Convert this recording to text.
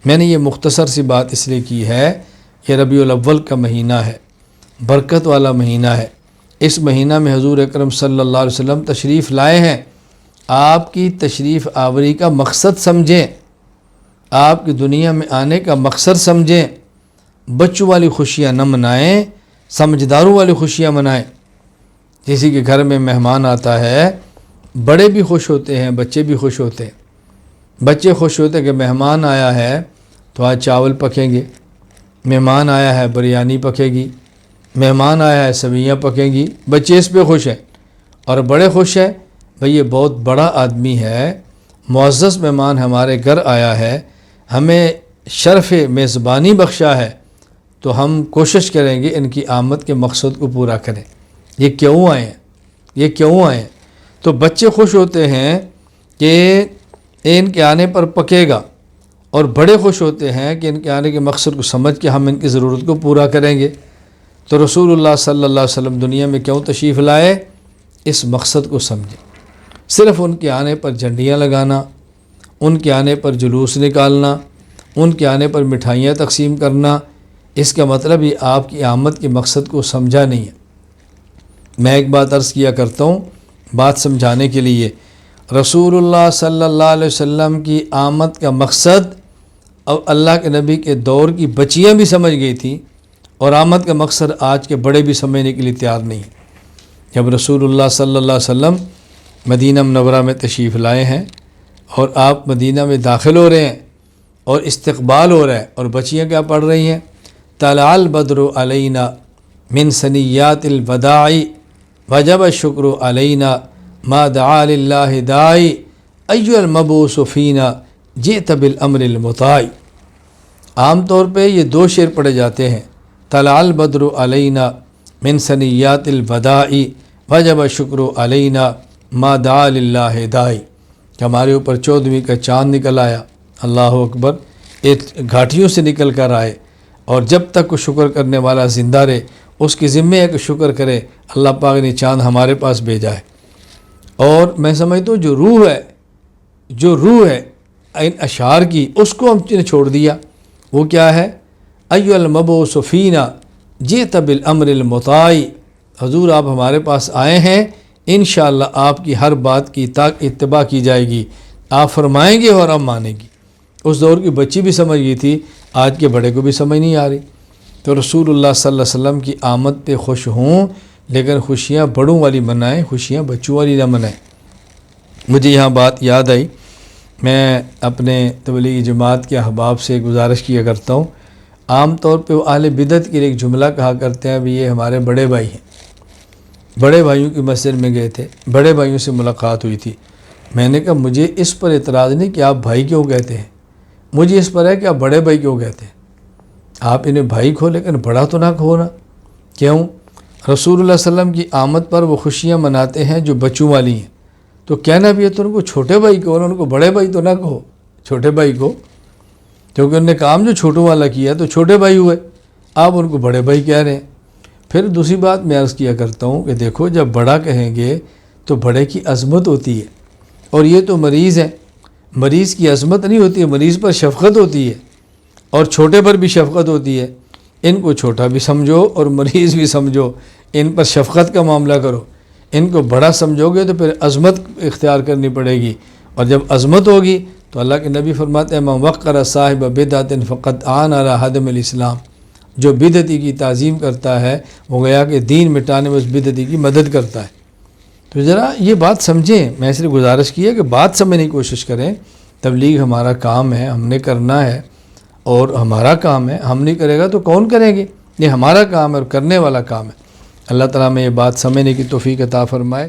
میں نے یہ مختصر سی بات اس لیے کی ہے، یہ ربیع الاول کا مہینہ ہے، برکت والا مہینہ ہے۔ اس مہینہ میں حضور اکرم صلی اللہ علیہ وسلم تشریف لائے ہیں۔ آپ کی تشریف آوری کا مقصد سمجھیں، آپ کی دنیا میں آنے کا مقصد سمجھیں۔ بچوں والی خوشیاں نہ منائیں، سمجھداروں والی خوشیاں منائیں۔ کسی کے گھر میں مہمان آتا ہے، بڑے بھی خوش ہوتے ہیں، بچے بھی خوش ہوتے ہیں۔ بچے خوش ہوتے ہیں کہ مہمان آیا ہے تو آج چاول پکیں گے، مہمان آیا ہے بریانی پکے گی، مہمان آیا ہے سویاں پکیں گی، بچے اس پہ خوش ہیں۔ اور بڑے خوش ہیں، بھئی یہ بہت بڑا آدمی ہے، معزز مہمان ہمارے گھر آیا ہے، ہمیں شرف میزبانی بخشا ہے، تو ہم کوشش کریں گے ان کی آمد کے مقصد کو پورا کریں۔ یہ کیوں آئے ہیں؟ یہ کیوں آئے ہیں؟ تو بچے خوش ہوتے ہیں کہ ان کے آنے پر پکے گا، اور بڑے خوش ہوتے ہیں کہ ان کے آنے کے مقصد کو سمجھ کے ہم ان کی ضرورت کو پورا کریں گے۔ تو رسول اللہ صلی اللہ علیہ وسلم دنیا میں کیوں تشریف لائے؟ اس مقصد کو سمجھیں۔ صرف ان کے آنے پر جھنڈیاں لگانا، ان کے آنے پر جلوس نکالنا، ان کے آنے پر مٹھائیاں تقسیم کرنا، اس کا مطلب یہ آپ کی آمد کے مقصد کو سمجھا نہیں ہے۔ میں ایک بات عرض کیا کرتا ہوں بات سمجھانے کے لیے، رسول اللہ صلی اللہ علیہ وسلم کی آمد کا مقصد اور اللہ کے نبی کے دور کی بچیاں بھی سمجھ گئی تھیں، اور آمد کا مقصد آج کے بڑے بھی سمجھنے کے لیے تیار نہیں ہیں۔ جب رسول اللہ صلی اللہ علیہ وسلم مدینہ منورہ میں تشریف لائے ہیں اور آپ مدینہ میں داخل ہو رہے ہیں اور استقبال ہو رہا ہے، اور بچیاں کیا پڑھ رہی ہیں؟ طلع البدر علینا من ثنیات الوداع وجب الشکر علینا ما دعا للہ داعی ایھا المبعوث فینا جئت بالامر المطاع۔ عام طور پہ یہ دو شعر پڑھے جاتے ہیں، طلع البدر علینا من ثنیات الوداع وجب الشکر علینا ما دعا للہ داعی، کہ ہمارے اوپر 14ویں کا چاند نکل آیا، اللہ اکبر، ایک گھاٹیوں سے نکل کر آئے، اور جب تک وہ شکر کرنے والا زندہ رہے اس کے ذمے ہے کہ شکر کرے، اللہ پاک نے چاند ہمارے پاس بھیجا ہے۔ اور میں سمجھتا ہوں جو روح ہے ان اشعار کی، اس کو ہم نے چھوڑ دیا۔ وہ کیا ہے؟ ایھا المبعوث فینا جئت بالامر المطاع، حضور آپ ہمارے پاس آئے ہیں، انشاءاللہ آپ کی ہر بات کی اتباع کی جائے گی، آپ فرمائیں گے اور ہم مانیں گی۔ اس دور کی بچی بھی سمجھ گئی تھی، آج کے بڑے کو بھی سمجھ نہیں آ رہی۔ تو رسول اللہ صلی اللہ علیہ وسلم کی آمد پہ خوش ہوں، لیکن خوشیاں بڑوں والی منائیں، خوشیاں بچوں والی نہ منائیں۔ مجھے یہاں بات یاد آئی، میں اپنے تبلیغی جماعت کے احباب سے گزارش کیا کرتا ہوں، عام طور پہ وہ اہل بدعت کے لیے ایک جملہ کہا کرتے ہیں، بھی یہ ہمارے بڑے بھائی ہیں۔ بڑے بھائیوں کی مسجد میں گئے تھے، بڑے بھائیوں سے ملاقات ہوئی تھی، میں نے کہا مجھے اس پر اعتراض نہیں کہ آپ بھائی کیوں کہتے ہیں، مجھے اس پر ہے کہ آپ بڑے بھائی کیوں کہتے ہیں۔ آپ انہیں بھائی کہو لیکن بڑا تو نہ کہو نا۔ کیوں؟ رسول اللہ صلی اللہ علیہ وسلم کی آمد پر وہ خوشیاں مناتے ہیں جو بچوں والی ہیں، تو کہنا بھی ہے تو ان کو چھوٹے بھائی کہو، ان کو بڑے بھائی تو نہ کہو، چھوٹے بھائی کو، کیونکہ انہوں نے کام جو چھوٹوں والا کیا تو چھوٹے بھائی ہوئے، آپ ان کو بڑے بھائی کہہ رہے ہیں۔ پھر دوسری بات میں عرض کیا کرتا ہوں کہ دیکھو جب بڑا کہیں گے تو بڑے کی عظمت ہوتی ہے، اور یہ تو مریض ہے، مریض کی عظمت نہیں ہوتی ہے، مریض پر شفقت ہوتی ہے، اور چھوٹے پر بھی شفقت ہوتی ہے۔ ان کو چھوٹا بھی سمجھو اور مریض بھی سمجھو، ان پر شفقت کا معاملہ کرو۔ ان کو بڑا سمجھو گے تو پھر عظمت اختیار کرنی پڑے گی، اور جب عظمت ہوگی تو اللہ کے نبی فرماتے ہیں من وقر صاحب بدعت فقد عان علی ہدم الاسلام، جو بدعتی کی تعظیم کرتا ہے وہ گیا کہ دین مٹانے میں اس بدعتی کی مدد کرتا ہے۔ تو ذرا یہ بات سمجھیں، میں صرف گزارش کی ہے کہ بات سمجھنے کی کوشش کریں۔ تبلیغ ہمارا کام ہے، ہم نے کرنا ہے، اور ہمارا کام ہے، ہم نہیں کرے گا تو کون کریں گے؟ یہ ہمارا کام ہے اور کرنے والا کام ہے۔ اللہ تعالیٰ میں یہ بات سمجھنے کی توفیق عطا فرمائے۔